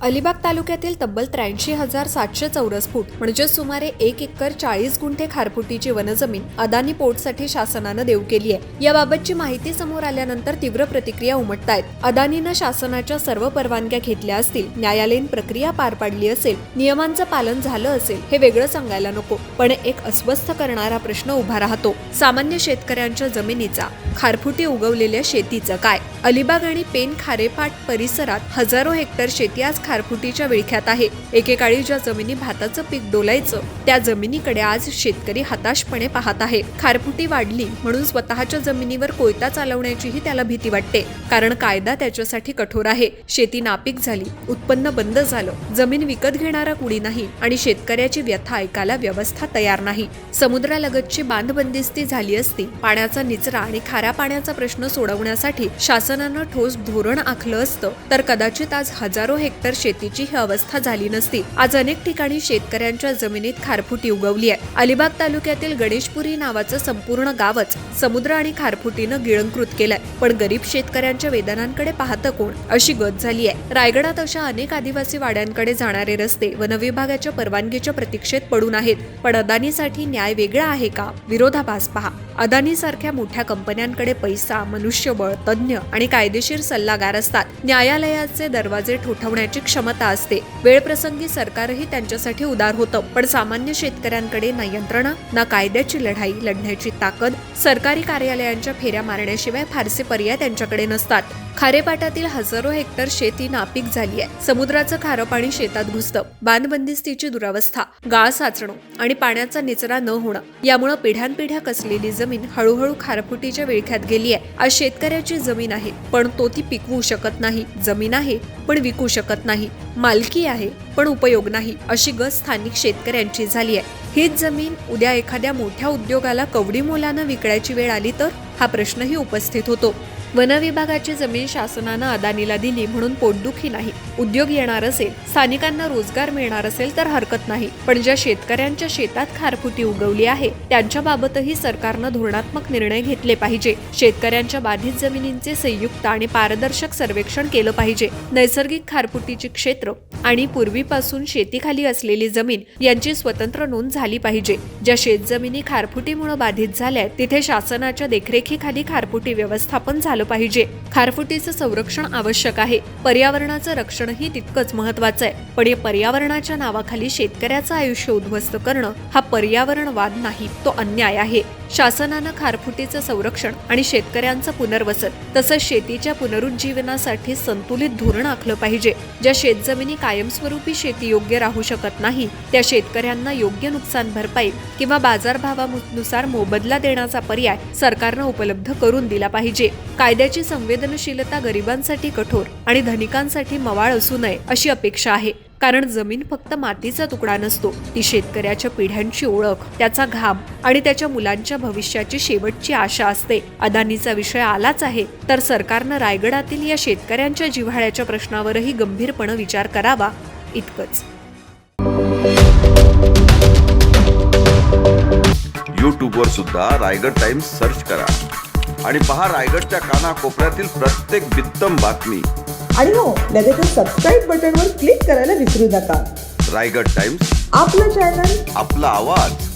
अलिबाग तालुक्यातील तब्बल 83,700 चौरस फूट म्हणजे सुमारे 1 एकर 40 गुंठे खारफुटीची वनजमीन अदानी पोर्टसाठी शासनानं देऊ केली आहे। याबाबतची माहिती समोर आल्यानंतर तीव्र प्रतिक्रिया उमटतायत। अदानीनं शासनाच्या सर्व परवानग्या घेतल्या असतील, न्यायालयीन प्रक्रिया पार पाडली असेल, नियमांचं पालन झालं असेल, हे वेगळं सांगायला नको, पण एक अस्वस्थ करणारा प्रश्न उभा राहतो। सामान्य शेतकऱ्यांच्या जमिनीचा, खारफुटी उगवलेल्या शेतीचं काय? अलिबाग आणि पेन खारेपाट परिसरात हजारो हेक्टर शेती आज खारफुटीच्या विळख्यात आहे। एकेकाळी ज्या जमिनी भाताचं पीक डोलायचं, त्या जमिनीकडे आज शेतकरी हताशपणे पाहत आहे। खारफुटी वाढली म्हणून स्वतःच्या जमिनीवर कोयता चालवण्याचीही त्याला भीती वाटते, कारण कायदा त्याच्यासाठी कठोर आहे। शेती नापीक झाली, उत्पन्न बंद झालं, जमीन विकत घेणारा कुणी नाही आणि शेतकऱ्याची व्यथा ऐकायला व्यवस्था तयार नाही। समुद्रालगतची बांधबंदिस्ती झाली असती, पाण्याचा निचरा आणि खाऱ्या पाण्याचा प्रश्न सोडवण्यासाठी शासनानं ठोस धोरण आखलं असतं, तर कदाचित आज हजारो हेक्टर शेतीची ही अवस्था झाली नसती। आज अनेक ठिकाणी शेतकऱ्यांच्या जमिनीत खारफुटी उगवली आहे। अलिबाग तालुक्यातील गणेशपुरी नावाचं संपूर्ण गावच समुद्र आणि खारफुटीनं गिळंकृत केलंय, पण गरीब शेतकऱ्यांच्या वेदनांकडे पाहतं कोण, अशी गत झाली आहे। रायगडात अशा अनेक आदिवासी वाड्यांकडे जाणारे रस्ते वनविभागाच्या परवानगीच्या प्रतीक्षेत पडून आहेत, पण अदानीसाठी न्याय वेगळा आहे का? विरोधाभास पहा। अदानी सारख्या मोठ्या कंपन्यांकडे पैसा, मनुष्यबळ, तज्ञ आणि कायदेशीर सल्लागार असतात। न्यायालयाचे दरवाजे ठोठावण्याची क्षमता असते। वेळप्रसंगी सरकारही त्यांच्यासाठी उदार होतं, पण सामान्य शेतकऱ्यांकडे ना यंत्रणा, ना कायद्याची लढाई लढण्याची ताकद, सरकारी कार्यालयांच्या फेऱ्या मारण्याशिवाय फारसे पर्याय त्यांच्याकडे नसतात। खारेपाटातील हजारो हेक्टर शेती नापीक झाली आहे। समुद्राचं खारं पाणी शेतात घुसतं, बांधबंदिस्तीची दुरावस्था, गाळ साचणं आणि पाण्याचा निचरा न होणं, यामुळे पिढ्यानपिढ्या कसलेली जमीन हळूहळू खारफुटीच्या विळख्यात गेली आहे। आज शेतकऱ्याची जमीन आहे, पण तो ती पिकवू शकत नाही, जमीन आहे पण विकू शकत नाही, मालकी आहे पण उपयोग नाही, अशी गत स्थानिक शेतकऱ्यांची झाली आहे। हीच जमीन उद्या एखाद्या मोठ्या उद्योगाला कवडी मोलानं विकण्याची वेळ आली तर हा प्रश्नही उपस्थित होतो। वनविभागाची जमीन शासनानं अदानीला दिली म्हणून पोटदुखी नाही, उद्योग येणार असेल, स्थानिकांना रोजगार मिळणार असेल तर हरकत नाही, पण ज्या शेतकऱ्यांच्या शेतात खारफुटी उगवली आहे त्यांच्याबाबतही सरकारनं धोरणात्मक निर्णय घेतले पाहिजे। शेतकऱ्यांच्या बाधित जमिनींचे संयुक्त आणि पारदर्शक सर्वेक्षण केलं पाहिजे। नैसर्गिक खारफुटीची क्षेत्र आणि पूर्वीपासून शेतीखाली असलेली जमीन यांची स्वतंत्र नोंद झाली पाहिजे। ज्या शेतजमिनी खारफुटीमुळे बाधित झाल्या तिथे शासनाच्या देखरेखीखाली खारफुटी व्यवस्थापन झालं पाहिजे। खारफुटीचं संरक्षण आवश्यक आहे, पर्यावरणाचं रक्षणही तितकंच महत्वाचं आहे, पण या पर्यावरणाच्या नावाखाली शेतकऱ्याचं आयुष्य उद्ध्वस्त करणं हा पर्यावरणवाद नाही, तो अन्याय आहे। शासनानं खारफुटीचं संरक्षण आणि शेतकऱ्यांचं पुनर्वसन तसंच शेतीच्या पुनरुज्जीवनासाठी संतुलित धोरण आखलं पाहिजे। ज्या शेतजमिनी कायमस्वरूपी शेतीयोग्य राहू शकत नाही त्या शेतकऱ्यांना योग्य नुकसान भरपाई किंवा बाजारभावानुसार मोबदला देण्याचा पर्याय सरकारनं उपलब्ध करून दिला पाहिजे। कायद्याची संवेदनशीलता गरिबांसाठी कठोर आणि धनिकांसाठी मवाळ असू नये अशी अपेक्षा आहे, कारण जमीन फक्त मातीचा तुकडा नसतो, ती शेतकऱ्याच्या पिढ्यांची ओळख, त्याचा घाम आणि त्याच्या मुलांच्या भविष्याची शेवटची आशा असते। अदानीचा विषय आलाच आहे तर सरकारनं रायगडातील या शेतकऱ्यांच्या जिव्हाळ्याच्या प्रश्नावरही गंभीरपणे विचार करावा, इतकंच। यूट्यूबवर सुद्धा रायगड टाइम्स सर्च करा आणि पहा रायगडच्या कानाकोपऱ्यातील प्रत्येक बित्तम बातमी। आणि हो, लगेचच सबस्क्राईब बटनवर क्लिक करायला विसरू नका। रायगड टाइम्स, आपलं चॅनल, आपला आवाज।